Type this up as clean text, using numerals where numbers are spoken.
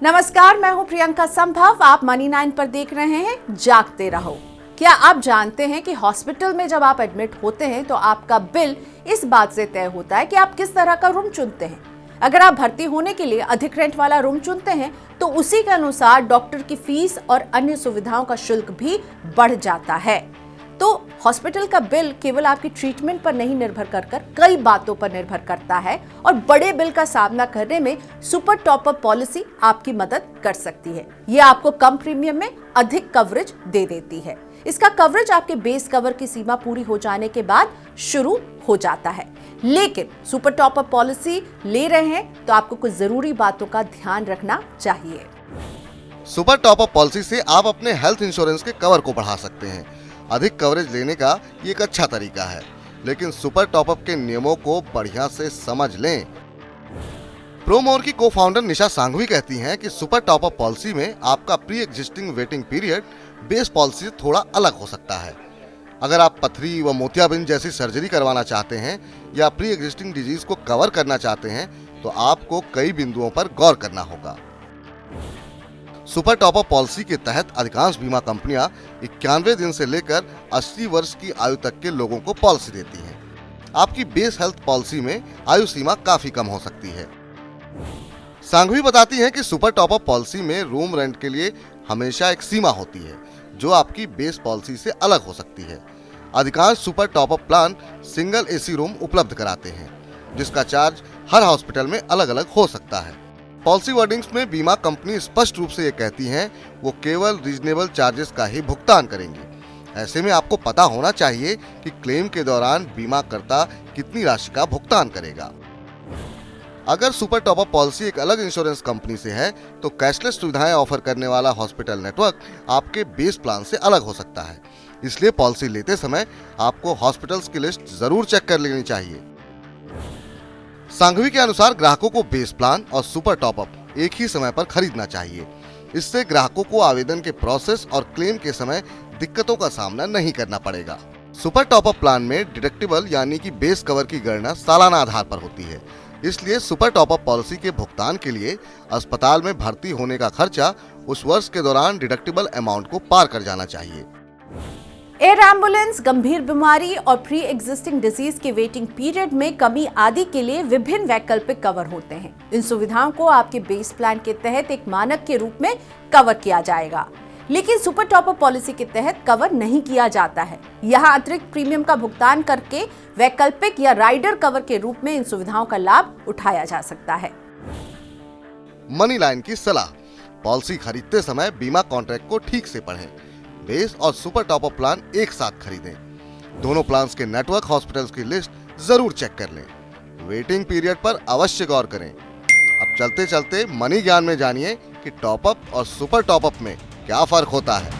नमस्कार, मैं हूं प्रियंका संभव। आप मनी 9 पर देख रहे हैं जागते रहो। क्या आप जानते हैं कि हॉस्पिटल में जब आप एडमिट होते हैं तो आपका बिल इस बात से तय होता है कि आप किस तरह का रूम चुनते हैं। अगर आप भर्ती होने के लिए अधिक रेंट वाला रूम चुनते हैं तो उसी के अनुसार डॉक्टर की फीस और अन्य सुविधाओं का शुल्क भी बढ़ जाता है। तो हॉस्पिटल का बिल केवल आपकी ट्रीटमेंट पर नहीं निर्भर कर कई बातों पर निर्भर करता है और बड़े बिल का सामना करने में सुपर टॉपअप पॉलिसी आपकी मदद कर सकती है। यह आपको कम प्रीमियम में अधिक कवरेज दे देती है। इसका कवरेज आपके बेस कवर की सीमा पूरी हो जाने के बाद शुरू हो जाता है। लेकिन सुपर टॉपअप पॉलिसी ले रहे हैं तो आपको कुछ जरूरी बातों का ध्यान रखना चाहिए। सुपर टॉपअप पॉलिसी से आप अपने हेल्थ इंश्योरेंस के कवर को बढ़ा सकते हैं। अधिक कवरेज लेने का ये एक अच्छा तरीका है, लेकिन सुपर टॉपअप के नियमों को बढ़िया से समझ लें। प्रोमोर की को-फाउंडर निशा सांघवी कहती हैं कि सुपर टॉपअप पॉलिसी में आपका pre existing waiting period base policy से थोड़ा अलग हो सकता है। अगर आप पथरी व मोतियाबिंद जैसी सर्जरी करवाना चाहते हैं या प्री एग्जिस्टिंग डिजीज को कवर करना चाहते हैं तो आपको कई बिंदुओं पर गौर करना होगा। सुपर टॉपअप पॉलिसी के तहत अधिकांश बीमा कंपनियां 91 दिन से लेकर 80 वर्ष की आयु तक के लोगों को पॉलिसी देती हैं। आपकी बेस हेल्थ पॉलिसी में आयु सीमा काफी कम हो सकती है। सांघवी बताती हैं कि सुपर टॉपअप पॉलिसी में रूम रेंट के लिए हमेशा एक सीमा होती है जो आपकी बेस पॉलिसी से अलग हो सकती है। अधिकांश super top up plan single AC room उपलब्ध कराते हैं, जिसका चार्ज हर हॉस्पिटल में अलग अलग हो सकता है। पॉलिसी वर्डिंग्स में बीमा कंपनी स्पष्ट रूप से ये कहती हैं वो केवल रीजनेबल चार्जेस का ही भुगतान करेंगी। ऐसे में आपको पता होना चाहिए कि क्लेम के दौरान बीमा करता कितनी राशि का भुगतान करेगा। अगर सुपर टॉपअप पॉलिसी एक अलग इंश्योरेंस कंपनी से है तो कैशलेस सुविधाएं ऑफर करने वाला हॉस्पिटल नेटवर्क आपके बेस प्लान से अलग हो सकता है। इसलिए पॉलिसी लेते समय आपको हॉस्पिटल्स की लिस्ट जरूर चेक कर लेनी चाहिए। सांघवी के अनुसार ग्राहकों को बेस प्लान और सुपर टॉपअप एक ही समय पर खरीदना चाहिए। इससे ग्राहकों को आवेदन के प्रोसेस और क्लेम के समय दिक्कतों का सामना नहीं करना पड़ेगा। सुपर टॉपअप प्लान में डिडक्टिबल यानी कि बेस कवर की गणना सालाना आधार पर होती है। इसलिए सुपर टॉपअप पॉलिसी के भुगतान के लिए अस्पताल में भर्ती होने का खर्चा उस वर्ष के दौरान डिडक्टिबल अमाउंट को पार कर जाना चाहिए। एयर एम्बुलेंस, गंभीर बीमारी और प्री एग्जिस्टिंग डिजीज के वेटिंग पीरियड में कमी आदि के लिए विभिन्न वैकल्पिक कवर होते हैं। इन सुविधाओं को आपके बेस प्लान के तहत एक मानक के रूप में कवर किया जाएगा, लेकिन सुपर टॉपअप पॉलिसी के तहत कवर नहीं किया जाता है। यहाँ अतिरिक्त प्रीमियम का भुगतान करके वैकल्पिक या राइडर कवर के रूप में इन सुविधाओं का लाभ उठाया जा सकता है। मनी लाइन की सलाह: पॉलिसी खरीदते समय बीमा कॉन्ट्रैक्ट को ठीक से पढ़ें। बेस और सुपर टॉपअप प्लान एक साथ खरीदें। दोनों प्लान्स के नेटवर्क हॉस्पिटल्स की लिस्ट जरूर चेक कर लें। वेटिंग पीरियड पर अवश्य गौर करें। अब चलते चलते मनी ज्ञान में जानिए कि टॉपअप और सुपर टॉपअप में क्या फर्क होता है।